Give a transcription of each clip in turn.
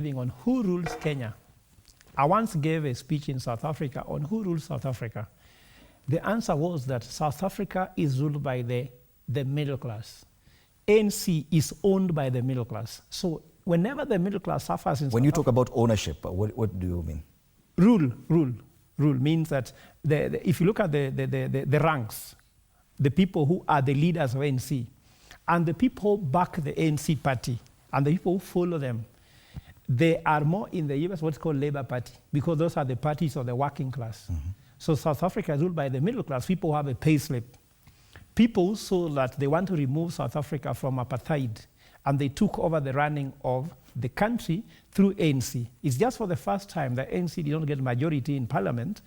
On who rules Kenya. I once gave a speech in South Africa on who rules South Africa. The answer was that South Africa is ruled by the middle class. ANC is owned by the middle class. So whenever the middle class suffers in When you talk about ownership, what do you mean? Rule means that if you look at the ranks, the people who are the leaders of ANC, and the people who back the ANC party, and the people who follow them, they are more in the US what's called Labour Party, because those are the parties of the working class. Mm-hmm. So South Africa is ruled by the middle class. People who have a pay slip. People saw that they want to remove South Africa from apartheid, and they took over the running of the country through ANC. It's just for the first time that ANC did not get majority in parliament,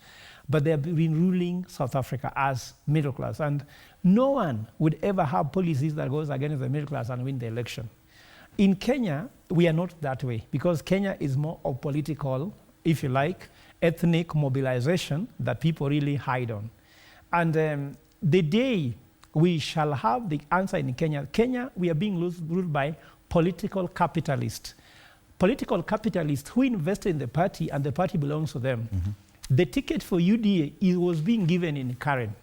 but they have been ruling South Africa as middle class. And no one would ever have policies that goes against the middle class and win the election. In Kenya, we are not that way, because Kenya is more of political, if you like, ethnic mobilization that people really hide on. And the day we shall have the answer in Kenya, we are being ruled by political capitalists. Political capitalists who invest in the party and the party belongs to them. Mm-hmm. The ticket for UDA was being given in Karen,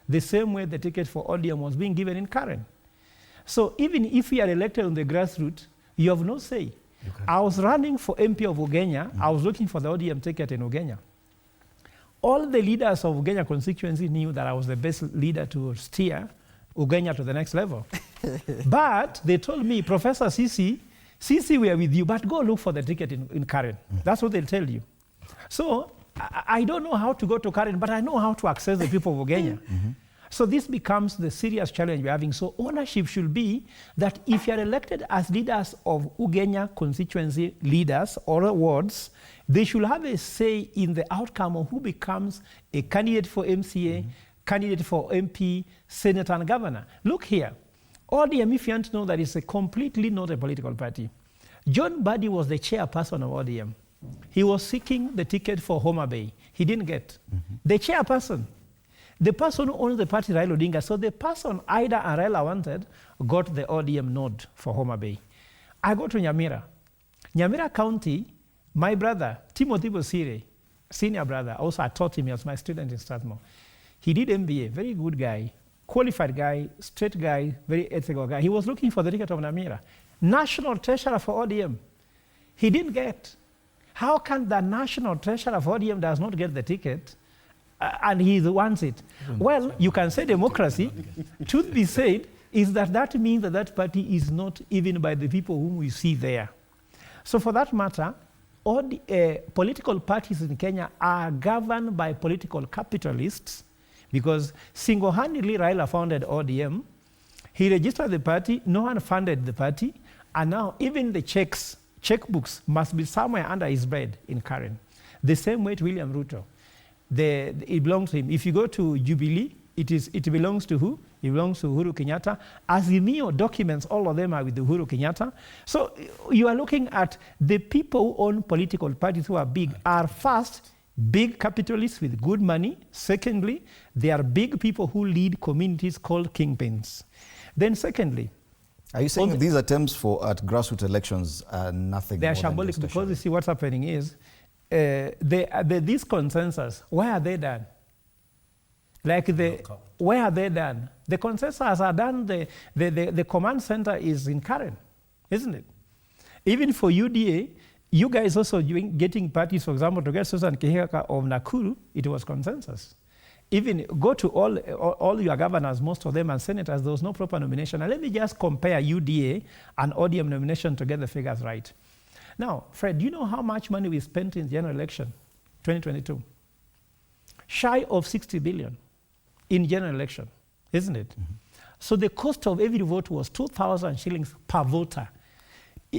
the same way the ticket for ODM was being given in Karen. So even if you are elected on the grassroots, you have no say. Okay. I was running for MP of Ugenya. Mm-hmm. I was looking for the ODM ticket in Ugenya. All the leaders of Ugenya constituency knew that I was the best leader to steer Ugenya to the next level. But they told me, Professor Sisi, we are with you, but go look for the ticket in Karen. Mm-hmm. That's what they'll tell you. So I don't know how to go to Karen, but I know how to access the people of Ugenya. Mm-hmm. So this becomes the serious challenge we're having. So ownership should be that if you're elected as leaders of Ugenya constituency leaders or wards, they should have a say in the outcome of who becomes a candidate for MCA, mm-hmm. candidate for MP, senator, and governor. Look here, ODM, if you want to know, that is completely not a political party. John Buddy was the chairperson of ODM. He was seeking the ticket for Homa Bay. He didn't get. Mm-hmm. The chairperson. The person who owns the party, Raila Odinga, so the person Ida and Raila wanted, got the ODM node for Homa Bay. I go to Nyamira. Nyamira County, my brother, Timothy Bosire, senior brother, also I taught him, he was my student in Strathmore. He did MBA, very good guy, qualified guy, straight guy, very ethical guy. He was looking for the ticket of Nyamira. National treasurer for ODM. He didn't get. How can the national treasurer for ODM does not get the ticket? And he wants it. Well, you can say democracy. Truth be said, is that means that party is not even by the people whom we see there. So for that matter, all the political parties in Kenya are governed by political capitalists, because single-handedly Raila founded ODM. He registered the party, no one funded the party, and now even the checkbooks must be somewhere under his bed in Karen. The same way to William Ruto. It belongs to him. If you go to Jubilee, it belongs to who? It belongs to Uhuru Kenyatta. Azimio documents, all of them are with Uhuru Kenyatta. So you are looking at the people who own political parties who are big, are first big capitalists with good money. Secondly, they are big people who lead communities called kingpins. Then secondly, are you saying these attempts at grassroots elections are nothing? They are shambolic, because you see what's happening is, this consensus, where are they done? Where are they done? The consensus are done, the command center is in Karen, isn't it? Even for UDA, you guys also getting parties, for example, to get Susan Kihika of Nakuru, it was consensus. Even go to all your governors, most of them, and senators, there was no proper nomination. And let me just compare UDA and ODM nomination to get the figures right. Now, Fred, do you know how much money we spent in the general election, 2022? Shy of 60 billion in general election, isn't it? Mm-hmm. So the cost of every vote was 2,000 shillings per voter.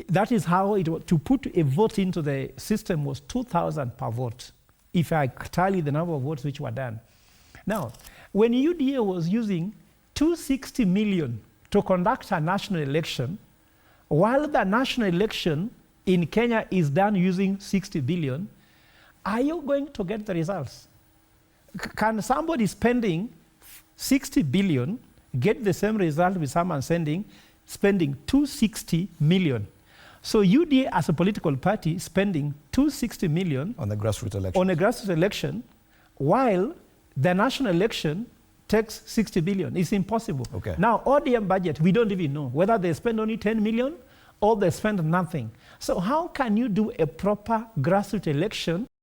That is how to put a vote into the system was 2,000 per vote, if I tally the number of votes which were done. Now, when UDA was using 260 million to conduct a national election, while the national election in Kenya is done using 60 billion, are you going to get the results? Can somebody spending 60 billion get the same result with someone spending 260 million? So UDA as a political party spending 260 million on the grassroots election. On a grassroots election, while the national election takes 60 billion. It's impossible. Okay. Now, ODM budget, we don't even know whether they spend only 10 million or they spend nothing. So how can you do a proper grassroots election